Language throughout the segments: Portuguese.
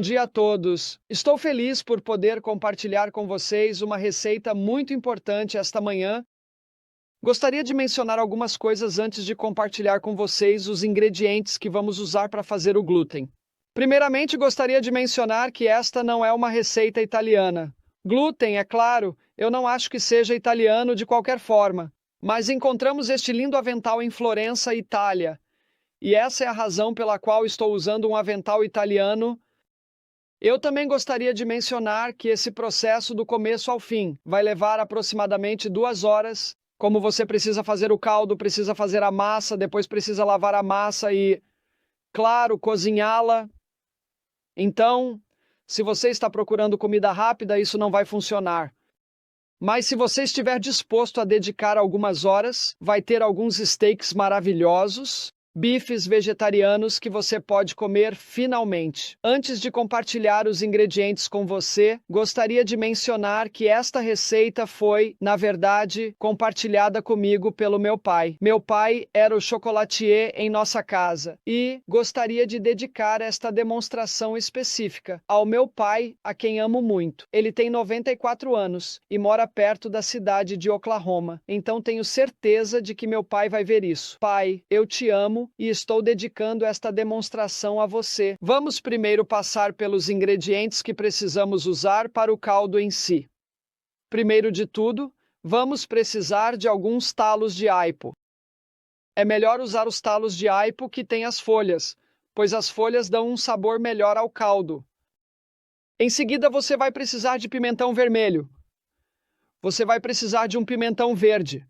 dia a todos. Estou feliz por poder compartilhar com vocês uma receita muito importante esta manhã. Gostaria de mencionar algumas coisas antes de compartilhar com vocês os ingredientes que vamos usar para fazer o glúten. Primeiramente, gostaria de mencionar que esta não é uma receita italiana. Glúten, é claro, eu não acho que seja italiano de qualquer forma, mas encontramos este lindo avental em Florença, Itália. E essa é a razão pela qual estou usando um avental italiano. Eu também gostaria de mencionar que esse processo do começo ao fim vai levar aproximadamente 2 horas. Como você precisa fazer o caldo, precisa fazer a massa, depois precisa lavar a massa e, claro, cozinhá-la. Então, se você está procurando comida rápida, isso não vai funcionar. Mas se você estiver disposto a dedicar algumas horas, vai ter alguns steaks maravilhosos, bifes vegetarianos que você pode comer finalmente. Antes de compartilhar os ingredientes com você, gostaria de mencionar que esta receita foi, na verdade, compartilhada comigo pelo meu pai. Meu pai era o chocolatier em nossa casa e gostaria de dedicar esta demonstração específica ao meu pai, a quem amo muito. Ele tem 94 anos e mora perto da cidade de Oklahoma, então tenho certeza de que meu pai vai ver isso. Pai, eu te amo e estou dedicando esta demonstração a você. Vamos primeiro passar pelos ingredientes que precisamos usar para o caldo em si. Primeiro de tudo, vamos precisar de alguns talos de aipo. É melhor usar os talos de aipo que têm as folhas, pois as folhas dão um sabor melhor ao caldo. Em seguida, você vai precisar de pimentão vermelho. Você vai precisar de um pimentão verde.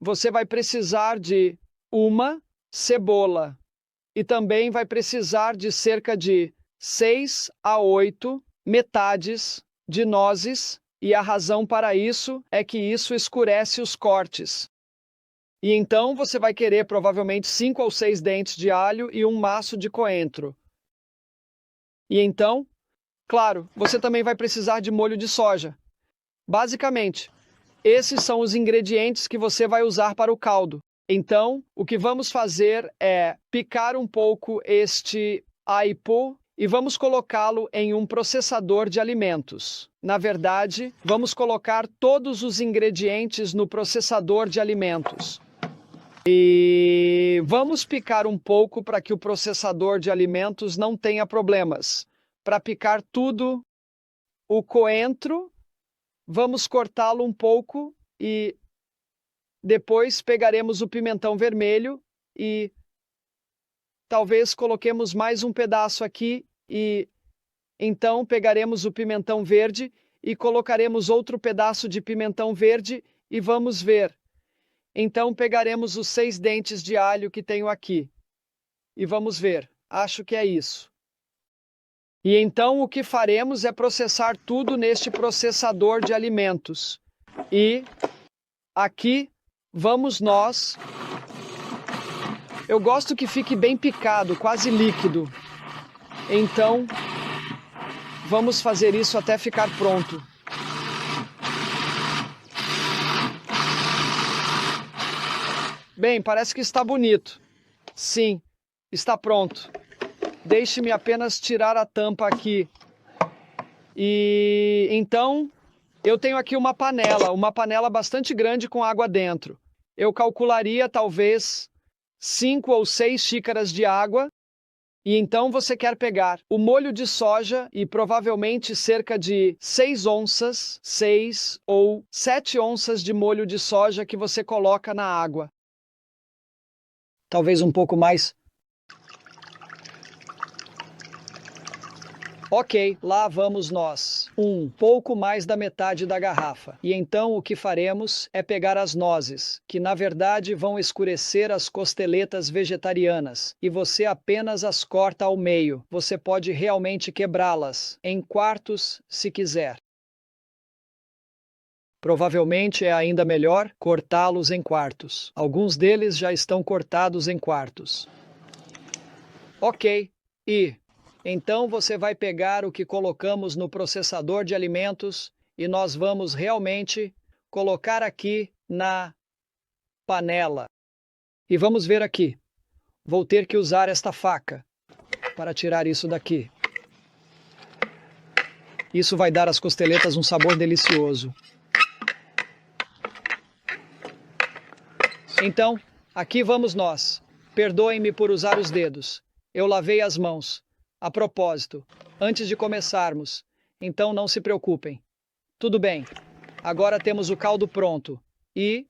Você vai precisar de uma cebola e também vai precisar de cerca de 6 a 8 metades de nozes, e a razão para isso é que isso escurece os cortes. E então você vai querer provavelmente 5 ou 6 dentes de alho e um maço de coentro. E então, claro, você também vai precisar de molho de soja. Basicamente, esses são os ingredientes que você vai usar para o caldo. Então, o que vamos fazer é picar um pouco este aipo e vamos colocá-lo em um processador de alimentos. Na verdade, vamos colocar todos os ingredientes no processador de alimentos. E vamos picar um pouco para que o processador de alimentos não tenha problemas. Para picar tudo, o coentro, vamos cortá-lo um pouco e depois pegaremos o pimentão vermelho e talvez coloquemos mais um pedaço aqui e então pegaremos o pimentão verde e colocaremos outro pedaço de pimentão verde e vamos ver. Então pegaremos os 6 dentes de alho que tenho aqui e vamos ver. Acho que é isso. E então o que faremos é processar tudo neste processador de alimentos. E aqui vamos nós. Eu gosto que fique bem picado, quase líquido. Então, vamos fazer isso até ficar pronto. Bem, parece que está bonito. Sim, está pronto. Deixe-me apenas tirar a tampa aqui. E então, eu tenho aqui uma panela bastante grande com água dentro. Eu calcularia talvez 5 ou 6 xícaras de água. E então você quer pegar o molho de soja e provavelmente cerca de 6 onças, 6 ou 7 onças de molho de soja que você coloca na água. Talvez um pouco mais. Ok, lá vamos nós. Um pouco mais da metade da garrafa. E então o que faremos é pegar as nozes, que na verdade vão escurecer as costeletas vegetarianas, e você apenas as corta ao meio. Você pode realmente quebrá-las em quartos se quiser. Provavelmente é ainda melhor cortá-los em quartos. Alguns deles já estão cortados em quartos. Ok, e então você vai pegar o que colocamos no processador de alimentos e nós vamos realmente colocar aqui na panela. E vamos ver aqui. Vou ter que usar esta faca para tirar isso daqui. Isso vai dar às costeletas um sabor delicioso. Então, aqui vamos nós. Perdoem-me por usar os dedos. Eu lavei as mãos. A propósito, antes de começarmos. Então não se preocupem. Tudo bem. Agora temos o caldo pronto. E,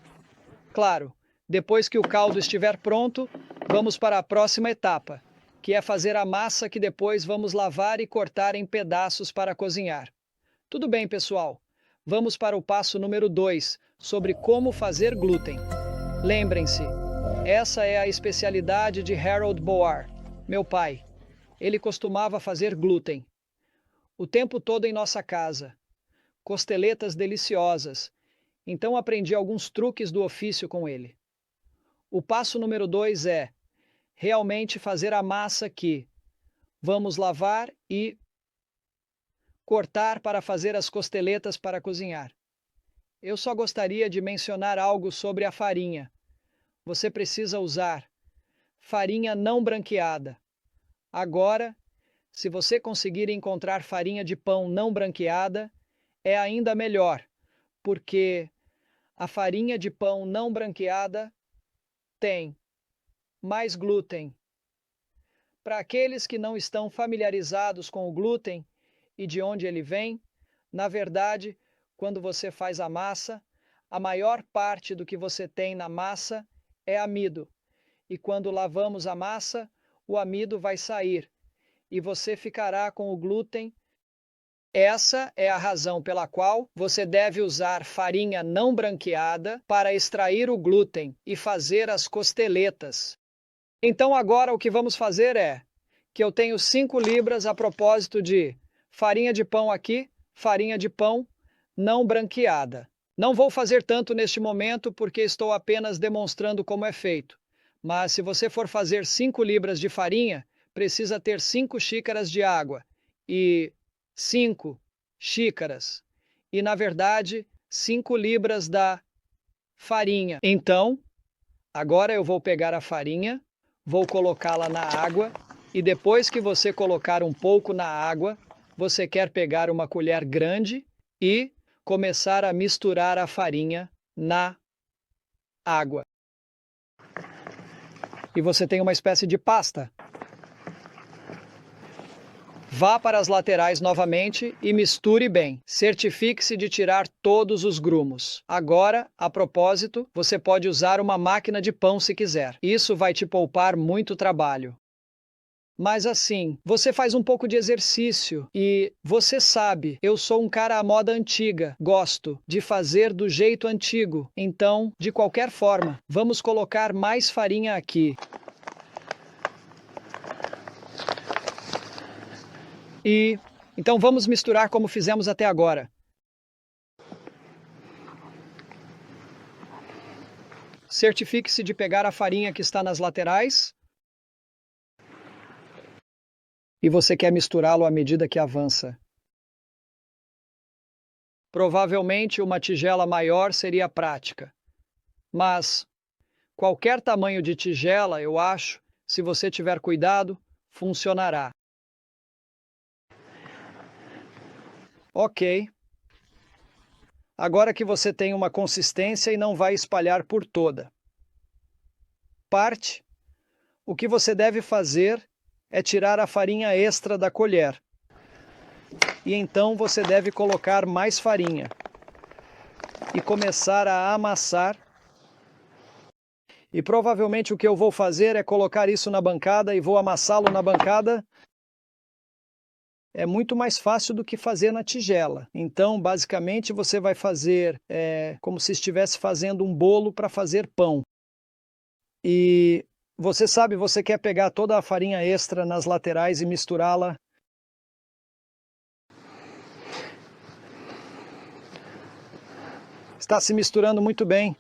claro, depois que o caldo estiver pronto, vamos para a próxima etapa, que é fazer a massa que depois vamos lavar e cortar em pedaços para cozinhar. Tudo bem, pessoal. Vamos para o passo número 2, sobre como fazer glúten. Lembrem-se, essa é a especialidade de Harold Boar, meu pai. Ele costumava fazer glúten o tempo todo em nossa casa. Costeletas deliciosas. Então aprendi alguns truques do ofício com ele. O passo número 2 é realmente fazer a massa que vamos lavar e cortar para fazer as costeletas para cozinhar. Eu só gostaria de mencionar algo sobre a farinha. Você precisa usar farinha não branqueada. Agora, se você conseguir encontrar farinha de pão não branqueada, é ainda melhor, porque a farinha de pão não branqueada tem mais glúten. Para aqueles que não estão familiarizados com o glúten e de onde ele vem, na verdade, quando você faz a massa, a maior parte do que você tem na massa é amido. E quando lavamos a massa, o amido vai sair e você ficará com o glúten. Essa é a razão pela qual você deve usar farinha não branqueada para extrair o glúten e fazer as costeletas. Então agora o que vamos fazer é que eu tenho 5 libras a propósito de farinha de pão aqui, farinha de pão não branqueada. Não vou fazer tanto neste momento porque estou apenas demonstrando como é feito. Mas se você for fazer 5 libras de farinha, precisa ter 5 xícaras de água e 5 xícaras. E, na verdade, 5 libras da farinha. Então, agora eu vou pegar a farinha, vou colocá-la na água e depois que você colocar um pouco na água, você quer pegar uma colher grande e começar a misturar a farinha na água. E você tem uma espécie de pasta. Vá para as laterais novamente e misture bem. Certifique-se de tirar todos os grumos. Agora, a propósito, você pode usar uma máquina de pão se quiser. Isso vai te poupar muito trabalho. Mas assim, você faz um pouco de exercício e você sabe, eu sou um cara à moda antiga, gosto de fazer do jeito antigo. Então, de qualquer forma, vamos colocar mais farinha aqui. E então vamos misturar como fizemos até agora. Certifique-se de pegar a farinha que está nas laterais. E você quer misturá-lo à medida que avança. Provavelmente uma tigela maior seria prática. Mas qualquer tamanho de tigela, eu acho, se você tiver cuidado, funcionará. Ok. Agora que você tem uma consistência e não vai espalhar por toda parte, o que você deve fazer é tirar a farinha extra da colher. E então você deve colocar mais farinha e começar a amassar. E provavelmente o que eu vou fazer é colocar isso na bancada e vou amassá-lo na bancada. É muito mais fácil do que fazer na tigela. Então, basicamente, você vai fazer como se estivesse fazendo um bolo para fazer pão. E você sabe, você quer pegar toda a farinha extra nas laterais e misturá-la. Está se misturando muito bem.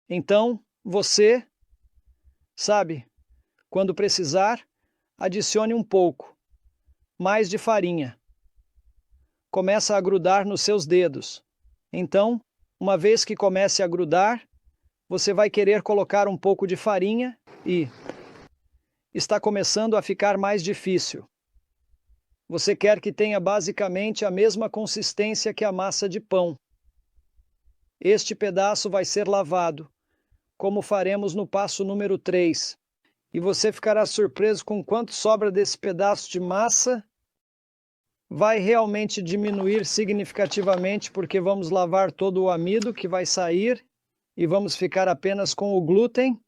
Então, você, sabe, quando precisar, adicione um pouco mais de farinha. Começa a grudar nos seus dedos. Então, uma vez que comece a grudar, você vai querer colocar um pouco de farinha e está começando a ficar mais difícil. Você quer que tenha basicamente a mesma consistência que a massa de pão. Este pedaço vai ser lavado, como faremos no passo número 3. E você ficará surpreso com quanto sobra desse pedaço de massa. Vai realmente diminuir significativamente porque vamos lavar todo o amido que vai sair e vamos ficar apenas com o glúten.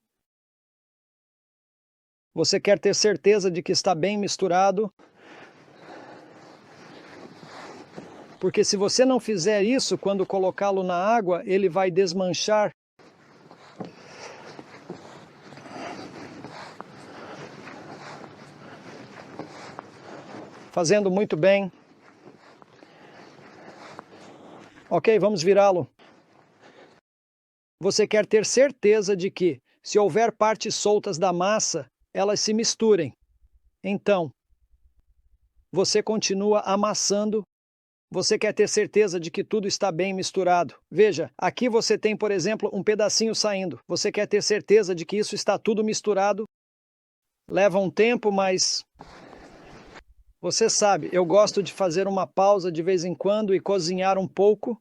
Você quer ter certeza de que está bem misturado. Porque se você não fizer isso, quando colocá-lo na água, ele vai desmanchar. Fazendo muito bem. Ok, vamos virá-lo. Você quer ter certeza de que, se houver partes soltas da massa, elas se misturem. Então, você continua amassando. Você quer ter certeza de que tudo está bem misturado. Veja, aqui você tem, por exemplo, um pedacinho saindo. Você quer ter certeza de que isso está tudo misturado. Leva um tempo, mas você sabe, eu gosto de fazer uma pausa de vez em quando e cozinhar um pouco.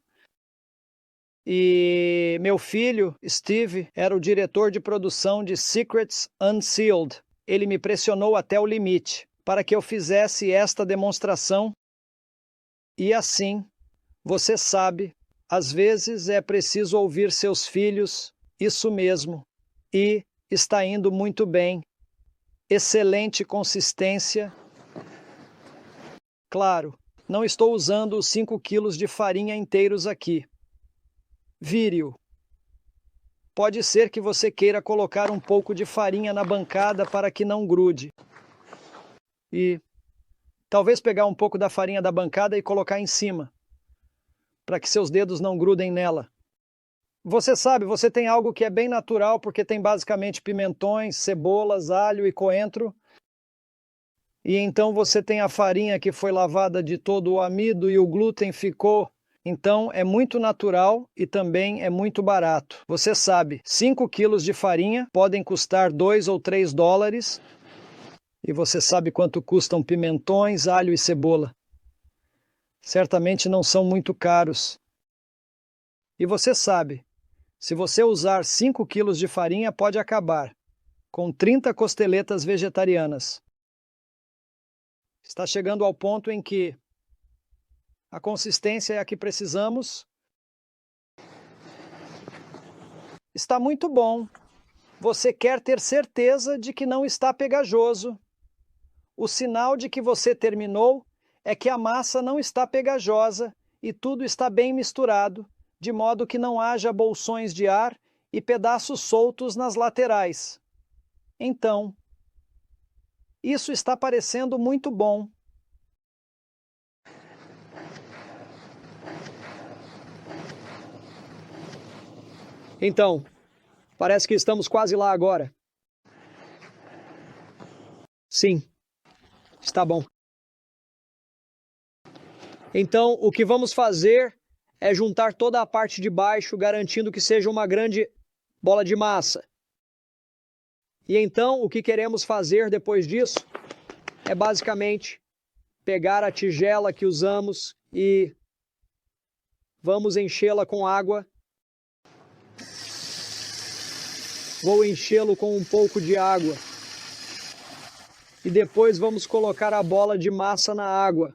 E meu filho, Steve, era o diretor de produção de Secrets Unsealed. Ele me pressionou até o limite para que eu fizesse esta demonstração. E assim, você sabe, às vezes é preciso ouvir seus filhos, isso mesmo, e está indo muito bem. Excelente consistência. Claro, não estou usando os 5 quilos de farinha inteiros aqui. Vire-o. Pode ser que você queira colocar um pouco de farinha na bancada para que não grude. E talvez pegar um pouco da farinha da bancada e colocar em cima, para que seus dedos não grudem nela. Você sabe, você tem algo que é bem natural, porque tem basicamente pimentões, cebolas, alho e coentro. E então você tem a farinha que foi lavada de todo o amido e o glúten ficou. Então é muito natural e também é muito barato. Você sabe, 5 quilos de farinha podem custar $2 ou $3. E você sabe quanto custam pimentões, alho e cebola. Certamente não são muito caros. E você sabe, se você usar 5 quilos de farinha, pode acabar com 30 costeletas vegetarianas. Está chegando ao ponto em que a consistência é a que precisamos. Está muito bom. Você quer ter certeza de que não está pegajoso. O sinal de que você terminou é que a massa não está pegajosa e tudo está bem misturado, de modo que não haja bolsões de ar e pedaços soltos nas laterais. Então, isso está parecendo muito bom. Então, parece que estamos quase lá agora. Sim. Está bom. Então, o que vamos fazer é juntar toda a parte de baixo, garantindo que seja uma grande bola de massa. E então, o que queremos fazer depois disso é basicamente pegar a tigela que usamos e vamos enchê-la com água. Vou enchê-lo com um pouco de água. E depois vamos colocar a bola de massa na água.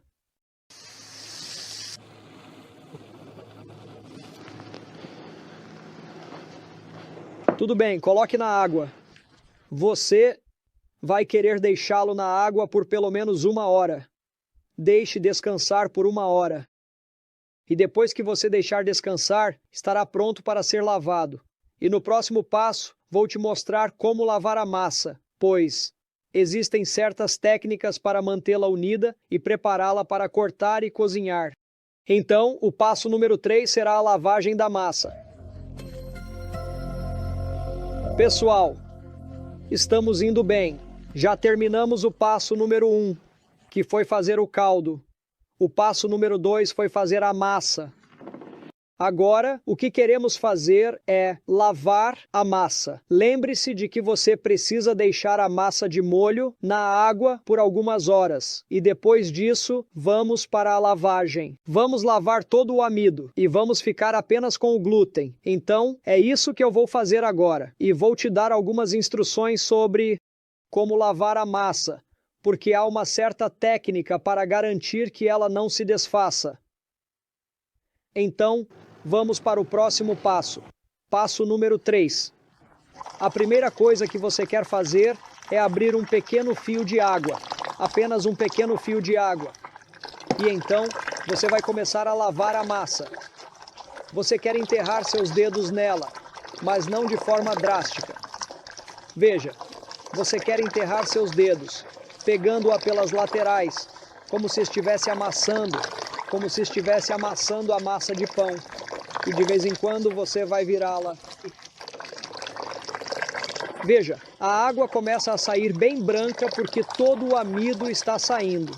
Tudo bem, coloque na água. Você vai querer deixá-lo na água por pelo menos 1 hora. Deixe descansar por 1 hora. E depois que você deixar descansar, estará pronto para ser lavado. E no próximo passo, vou te mostrar como lavar a massa, pois existem certas técnicas para mantê-la unida e prepará-la para cortar e cozinhar. Então, o passo número 3 será a lavagem da massa. Pessoal, estamos indo bem. Já terminamos o passo número 1, que foi fazer o caldo. O passo número 2 foi fazer a massa. Agora, o que queremos fazer é lavar a massa. Lembre-se de que você precisa deixar a massa de molho na água por algumas horas. E depois disso, vamos para a lavagem. Vamos lavar todo o amido e vamos ficar apenas com o glúten. Então, é isso que eu vou fazer agora. E vou te dar algumas instruções sobre como lavar a massa, porque há uma certa técnica para garantir que ela não se desfaça. Então, vamos para o próximo passo. Passo número 3. A primeira coisa que você quer fazer é abrir um pequeno fio de água. Apenas um pequeno fio de água. E então, você vai começar a lavar a massa. Você quer enterrar seus dedos nela, mas não de forma drástica. Veja, você quer enterrar seus dedos, pegando-a pelas laterais, como se estivesse amassando a massa de pão. E de vez em quando você vai virá-la. Veja, a água começa a sair bem branca porque todo o amido está saindo.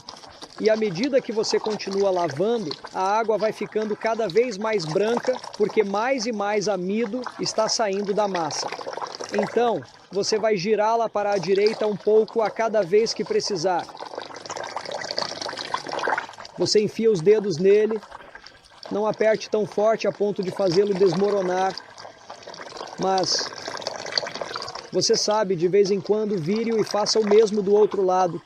E à medida que você continua lavando, a água vai ficando cada vez mais branca porque mais e mais amido está saindo da massa. Então, você vai girá-la para a direita um pouco a cada vez que precisar. Você enfia os dedos nele. Não aperte tão forte a ponto de fazê-lo desmoronar, mas você sabe, de vez em quando vire-o e faça o mesmo do outro lado.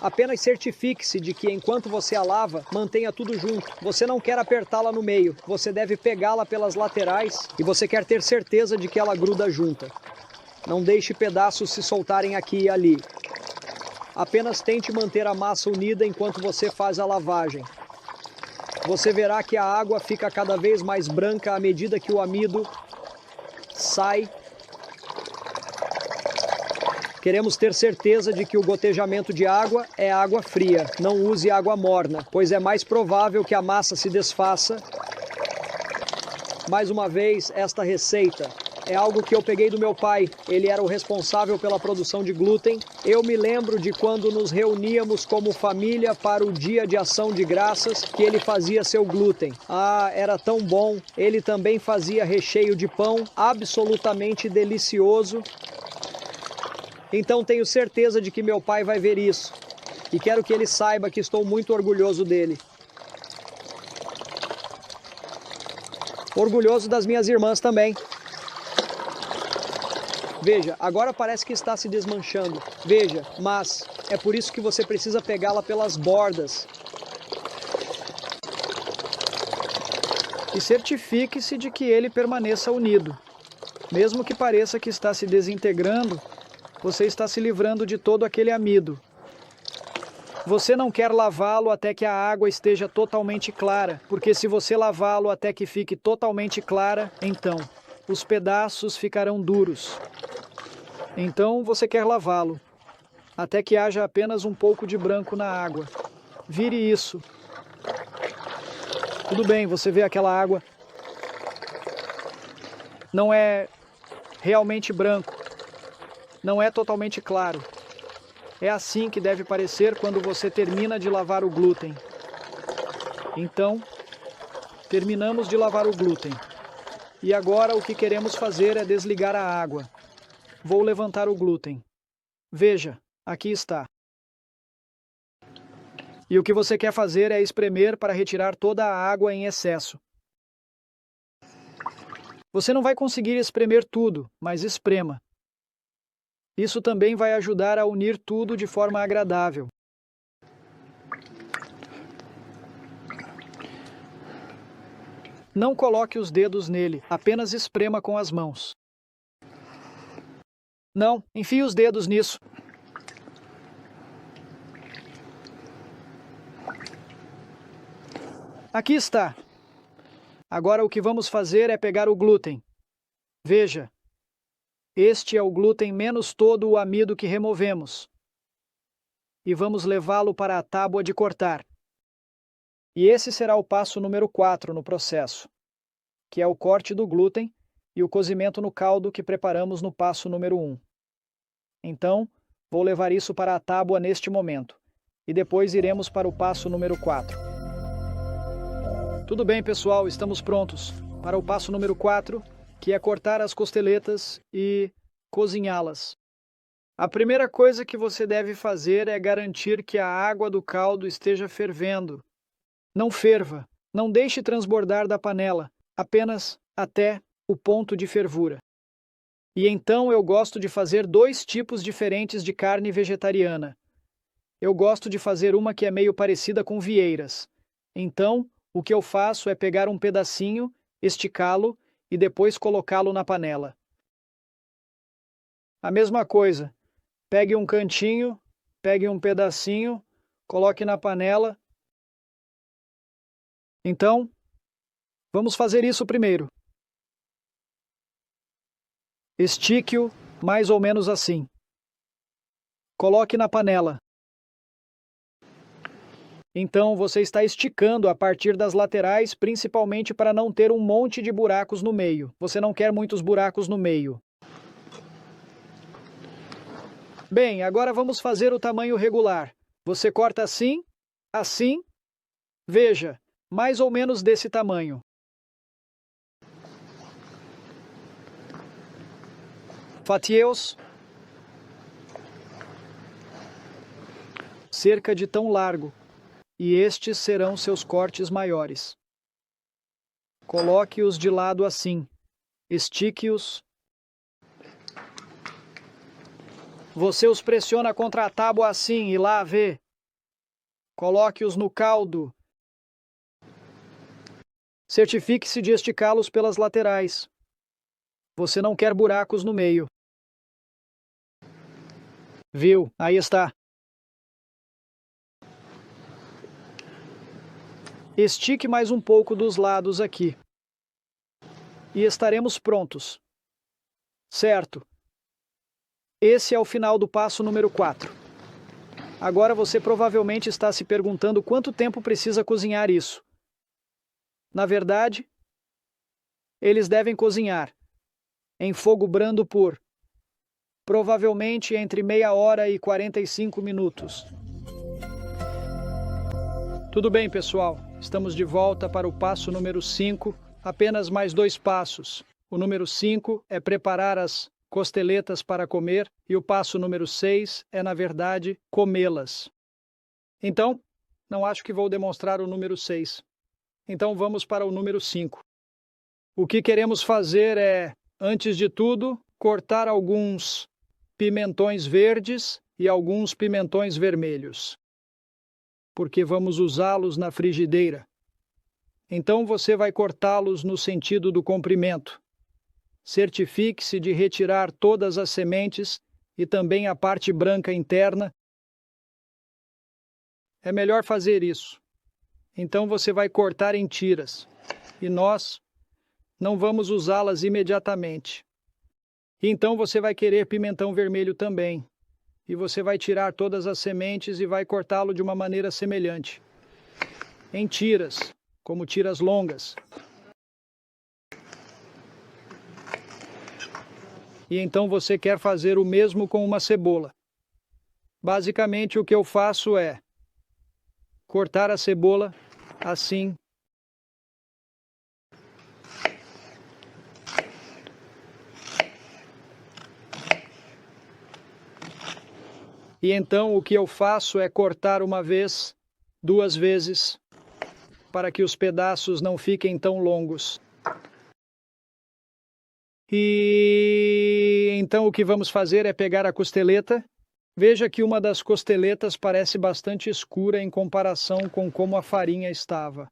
Apenas certifique-se de que enquanto você a lava, mantenha tudo junto. Você não quer apertá-la no meio, você deve pegá-la pelas laterais e você quer ter certeza de que ela gruda junta. Não deixe pedaços se soltarem aqui e ali. Apenas tente manter a massa unida enquanto você faz a lavagem. Você verá que a água fica cada vez mais branca à medida que o amido sai. Queremos ter certeza de que o gotejamento de água é água fria. Não use água morna, pois é mais provável que a massa se desfaça. Mais uma vez, esta receita é algo que eu peguei do meu pai. Ele era o responsável pela produção de glúten. Eu me lembro de quando nos reuníamos como família para o Dia de Ação de Graças, que ele fazia seu glúten. Ah, era tão bom. Ele também fazia recheio de pão, absolutamente delicioso. Então tenho certeza de que meu pai vai ver isso. E quero que ele saiba que estou muito orgulhoso dele. Orgulhoso das minhas irmãs também. Veja, agora parece que está se desmanchando. Veja, mas é por isso que você precisa pegá-la pelas bordas. E certifique-se de que ele permaneça unido. Mesmo que pareça que está se desintegrando, você está se livrando de todo aquele amido. Você não quer lavá-lo até que a água esteja totalmente clara, porque se você lavá-lo até que fique totalmente clara, então os pedaços ficarão duros. Então você quer lavá-lo, até que haja apenas um pouco de branco na água. Vire isso. Tudo bem, você vê aquela água. Não é realmente branco. Não é totalmente claro. É assim que deve parecer quando você termina de lavar o glúten. Então, terminamos de lavar o glúten. E agora o que queremos fazer é desligar a água. Vou levantar o glúten. Veja, aqui está. E o que você quer fazer é espremer para retirar toda a água em excesso. Você não vai conseguir espremer tudo, mas esprema. Isso também vai ajudar a unir tudo de forma agradável. Não coloque os dedos nele, apenas esprema com as mãos. Não, enfie os dedos nisso. Aqui está. Agora o que vamos fazer é pegar o glúten. Veja, este é o glúten menos todo o amido que removemos. E vamos levá-lo para a tábua de cortar. E esse será o passo número 4 no processo, que é o corte do glúten e o cozimento no caldo que preparamos no passo número 1. Então, vou levar isso para a tábua neste momento, e depois iremos para o passo número 4. Tudo bem, pessoal, estamos prontos para o passo número 4, que é cortar as costeletas e cozinhá-las. A primeira coisa que você deve fazer é garantir que a água do caldo esteja fervendo. Não ferva, não deixe transbordar da panela, apenas até o ponto de fervura. E então eu gosto de fazer 2 tipos diferentes de carne vegetariana. Eu gosto de fazer uma que é meio parecida com vieiras. Então, o que eu faço é pegar um pedacinho, esticá-lo e depois colocá-lo na panela. A mesma coisa, pegue um cantinho, pegue um pedacinho, coloque na panela. Então, vamos fazer isso primeiro. Estique-o mais ou menos assim. Coloque na panela. Então, você está esticando a partir das laterais, principalmente para não ter um monte de buracos no meio. Você não quer muitos buracos no meio. Bem, agora vamos fazer o tamanho regular. Você corta assim, assim. Veja, mais ou menos desse tamanho. Fatie-os cerca de tão largo, e estes serão seus cortes maiores. Coloque-os de lado assim, estique-os. Você os pressiona contra a tábua assim e lá vê. Coloque-os no caldo. Certifique-se de esticá-los pelas laterais. Você não quer buracos no meio. Viu? Aí está. Estique mais um pouco dos lados aqui. E estaremos prontos. Certo. Esse é o final do passo número 4. Agora você provavelmente está se perguntando quanto tempo precisa cozinhar isso. Na verdade, eles devem cozinhar em fogo brando por provavelmente entre meia hora e 45 minutos. Tudo bem, pessoal. Estamos de volta para o passo número 5. Apenas mais 2 passos. O número 5 é preparar as costeletas para comer e o passo número 6 é, na verdade, comê-las. Então, não acho que vou demonstrar o número 6. Então vamos para o número 5. O que queremos fazer é, antes de tudo, cortar alguns pimentões verdes e alguns pimentões vermelhos, porque vamos usá-los na frigideira. Então você vai cortá-los no sentido do comprimento. Certifique-se de retirar todas as sementes e também a parte branca interna. É melhor fazer isso. Então você vai cortar em tiras. E nós não vamos usá-las imediatamente. Então você vai querer pimentão vermelho também. E você vai tirar todas as sementes e vai cortá-lo de uma maneira semelhante. Em tiras, como tiras longas. E então você quer fazer o mesmo com uma cebola. Basicamente o que eu faço é cortar a cebola assim. E então o que eu faço é cortar uma vez, 2 vezes, para que os pedaços não fiquem tão longos. E então o que vamos fazer é pegar a costeleta. Veja que uma das costeletas parece bastante escura em comparação com como a farinha estava.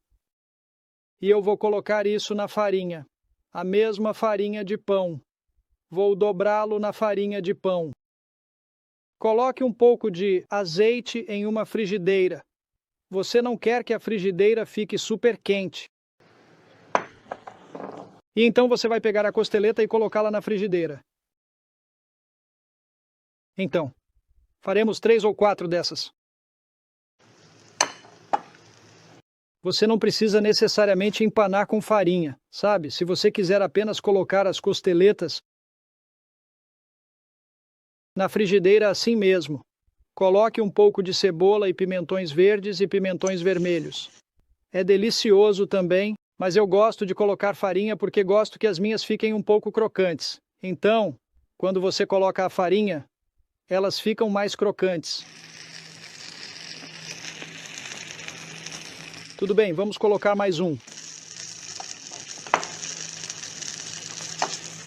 E eu vou colocar isso na farinha, a mesma farinha de pão. Vou dobrá-lo na farinha de pão. Coloque um pouco de azeite em uma frigideira. Você não quer que a frigideira fique super quente. E então você vai pegar a costeleta e colocá-la na frigideira. Então, faremos 3 ou 4 dessas. Você não precisa necessariamente empanar com farinha, sabe? Se você quiser apenas colocar as costeletas na frigideira assim mesmo. Coloque um pouco de cebola e pimentões verdes e pimentões vermelhos. É delicioso também, mas eu gosto de colocar farinha porque gosto que as minhas fiquem um pouco crocantes. Então, quando você coloca a farinha, elas ficam mais crocantes. Tudo bem, vamos colocar mais um.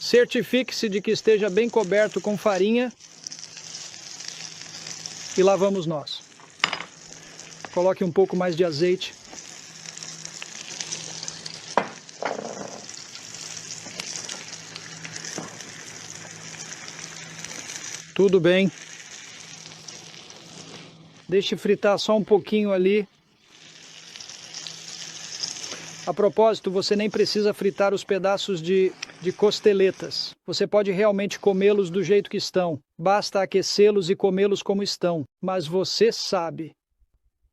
Certifique-se de que esteja bem coberto com farinha. E lá vamos nós. Coloque um pouco mais de azeite. Tudo bem. Deixe fritar só um pouquinho ali. A propósito, você nem precisa fritar os pedaços de costeletas. Você pode realmente comê-los do jeito que estão. Basta aquecê-los e comê-los como estão. Mas você sabe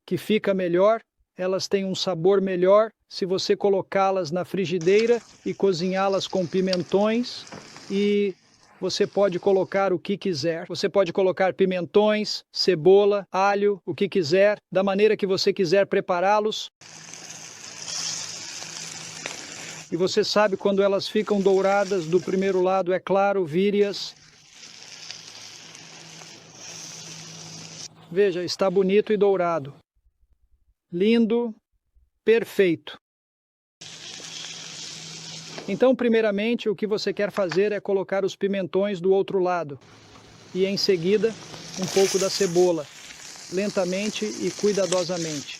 que fica melhor, elas têm um sabor melhor se você colocá-las na frigideira e cozinhá-las com pimentões e você pode colocar o que quiser. Você pode colocar pimentões, cebola, alho, o que quiser, da maneira que você quiser prepará-los. E você sabe quando elas ficam douradas do primeiro lado, é claro, vire-as. Veja, está bonito e dourado. Lindo, perfeito. Então, primeiramente, o que você quer fazer é colocar os pimentões do outro lado. E em seguida, um pouco da cebola, lentamente e cuidadosamente.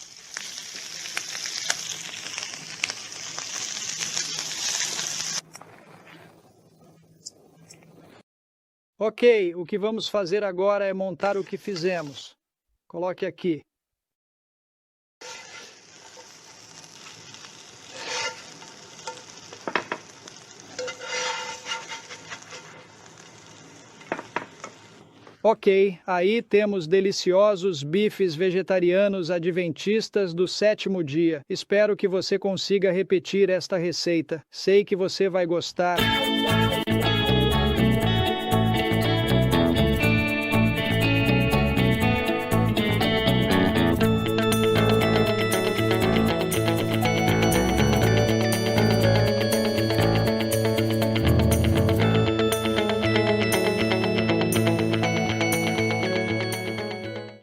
Ok, o que vamos fazer agora é montar o que fizemos. Coloque aqui. Ok, aí temos deliciosos bifes vegetarianos adventistas do 7º dia. Espero que você consiga repetir esta receita. Sei que você vai gostar.